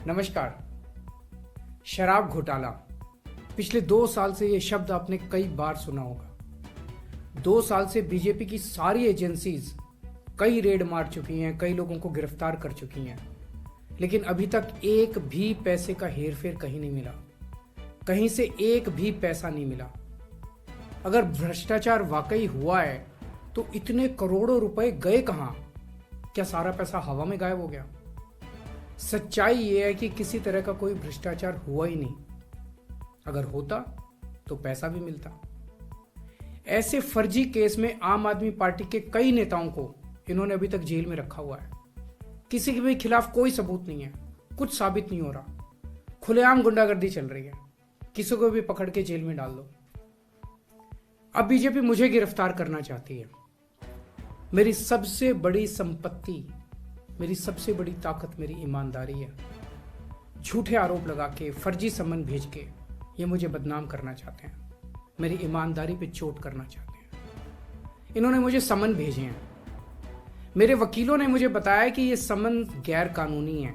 नमस्कार। शराब घोटाला, पिछले 2 साल से ये शब्द आपने कई बार सुना होगा। 2 साल से बीजेपी की सारी एजेंसीज कई रेड मार चुकी हैं, कई लोगों को गिरफ्तार कर चुकी हैं, लेकिन अभी तक एक भी पैसे का हेरफेर कहीं नहीं मिला, कहीं से एक भी पैसा नहीं मिला। अगर भ्रष्टाचार वाकई हुआ है तो इतने करोड़ों रुपए गए कहां? क्या सारा पैसा हवा में गायब हो गया? सच्चाई यह है कि किसी तरह का कोई भ्रष्टाचार हुआ ही नहीं। अगर होता तो पैसा भी मिलता। ऐसे फर्जी केस में आम आदमी पार्टी के कई नेताओं को इन्होंने अभी तक जेल में रखा हुआ है। किसी के भी खिलाफ कोई सबूत नहीं है, कुछ साबित नहीं हो रहा, खुलेआम गुंडागर्दी चल रही है, किसी को भी पकड़ के जेल में डाल दो। अब बीजेपी मुझे गिरफ्तार करना चाहती है। मेरी सबसे बड़ी संपत्ति, मेरी सबसे बड़ी ताकत मेरी ईमानदारी है। झूठे आरोप लगा के, फर्जी सम्मन भेज के ये मुझे बदनाम करना चाहते हैं, मेरी ईमानदारी पे चोट करना चाहते हैं। इन्होंने मुझे सम्मन भेजे हैं। मेरे वकीलों ने मुझे बताया कि ये सम्मन गैर कानूनी है।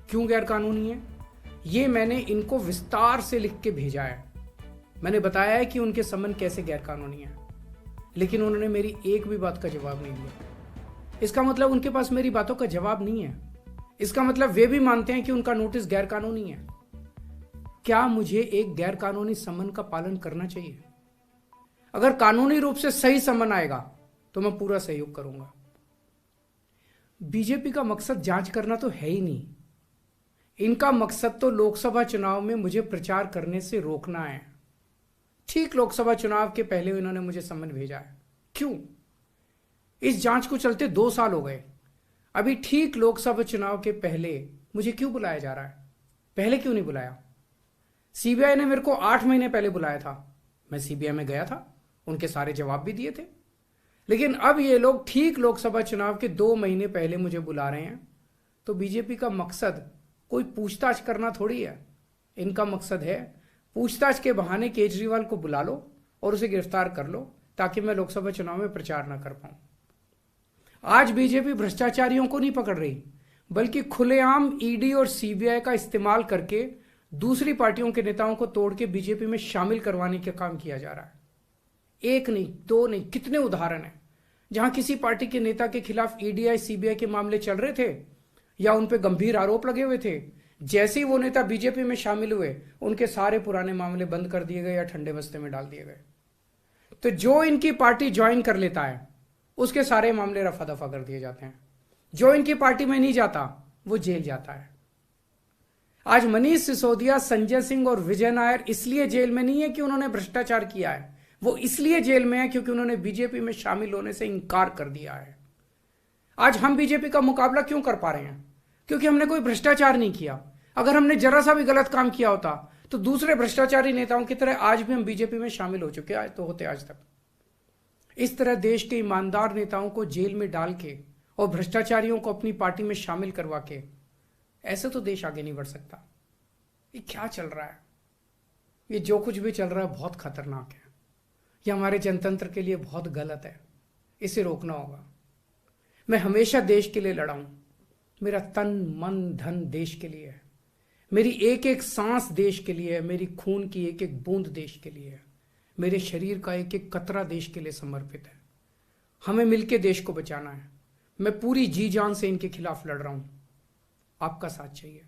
क्यों गैर कानूनी है? ये मैंने इनको विस्तार से लिख के भेजा है। मैंने बताया है कि उनके सम्मन कैसे गैर कानूनी है, लेकिन उन्होंने मेरी एक भी बात का जवाब नहीं दिया। इसका मतलब उनके पास मेरी बातों का जवाब नहीं है। इसका मतलब वे भी मानते हैं कि उनका नोटिस गैर कानूनी है। क्या मुझे एक गैर कानूनी सम्मन का पालन करना चाहिए? अगर कानूनी रूप से सही सम्मन आएगा तो मैं पूरा सहयोग करूंगा। बीजेपी का मकसद जांच करना तो है ही नहीं। इनका मकसद तो लोकसभा चुनाव में मुझे प्रचार करने से रोकना है। ठीक लोकसभा चुनाव के पहले इन्होंने मुझे सम्मन भेजा है। क्यों? इस जांच को चलते 2 साल हो गए। अभी ठीक लोकसभा चुनाव के पहले मुझे क्यों बुलाया जा रहा है? पहले क्यों नहीं बुलाया? सीबीआई ने मेरे को 8 महीने पहले बुलाया था। मैं सीबीआई में गया था, उनके सारे जवाब भी दिए थे। लेकिन अब ये लोग ठीक लोकसभा चुनाव के 2 महीने पहले मुझे बुला रहे हैं। तो बीजेपी का मकसद कोई पूछताछ करना थोड़ी है। इनका मकसद है पूछताछ के बहाने केजरीवाल को बुला लो और उसे गिरफ्तार कर लो, ताकि मैं लोकसभा चुनाव में प्रचार ना कर पाऊं। आज बीजेपी भ्रष्टाचारियों को नहीं पकड़ रही, बल्कि खुलेआम ईडी और सीबीआई का इस्तेमाल करके दूसरी पार्टियों के नेताओं को तोड़ के बीजेपी में शामिल करवाने का काम किया जा रहा है। एक नहीं, 2 नहीं, कितने उदाहरण हैं जहां किसी पार्टी के नेता के खिलाफ ईडी सीबीआई के मामले चल रहे थे या उन पे गंभीर आरोप लगे हुए थे। जैसे ही वो नेता बीजेपी में शामिल हुए, उनके सारे पुराने मामले बंद कर दिए गए या ठंडे बस्ते में डाल दिए गए। तो जो इनकी पार्टी ज्वाइन कर लेता है उसके सारे मामले रफा दफा कर दिए जाते हैं। जो इनकी पार्टी में नहीं जाता वो जेल जाता है। आज मनीष सिसोदिया, संजय सिंह और विजय नायर इसलिए जेल में नहीं है कि उन्होंने भ्रष्टाचार किया है, वो इसलिए जेल में है क्योंकि उन्होंने बीजेपी में शामिल होने से इंकार कर दिया है। आज हम बीजेपी का मुकाबला क्यों कर पा रहे हैं? क्योंकि हमने कोई भ्रष्टाचार नहीं किया। अगर हमने जरा सा भी गलत काम किया होता तो दूसरे भ्रष्टाचारी नेताओं की तरह आज भी हम बीजेपी में शामिल हो चुके हैं, तो होते आज तक। इस तरह देश के ईमानदार नेताओं को जेल में डाल के और भ्रष्टाचारियों को अपनी पार्टी में शामिल करवा के ऐसे तो देश आगे नहीं बढ़ सकता। ये क्या चल रहा है? ये जो कुछ भी चल रहा है बहुत खतरनाक है। ये हमारे जनतंत्र के लिए बहुत गलत है। इसे रोकना होगा। मैं हमेशा देश के लिए लड़ा हूं। मेरा तन मन धन देश के लिए है। मेरी एक एक सांस देश के लिए है। मेरी खून की एक एक बूंद देश के लिए है। मेरे शरीर का एक एक कतरा देश के लिए समर्पित है। हमें मिलकर देश को बचाना है। मैं पूरी जी जान से इनके खिलाफ लड़ रहा हूं। आपका साथ चाहिए।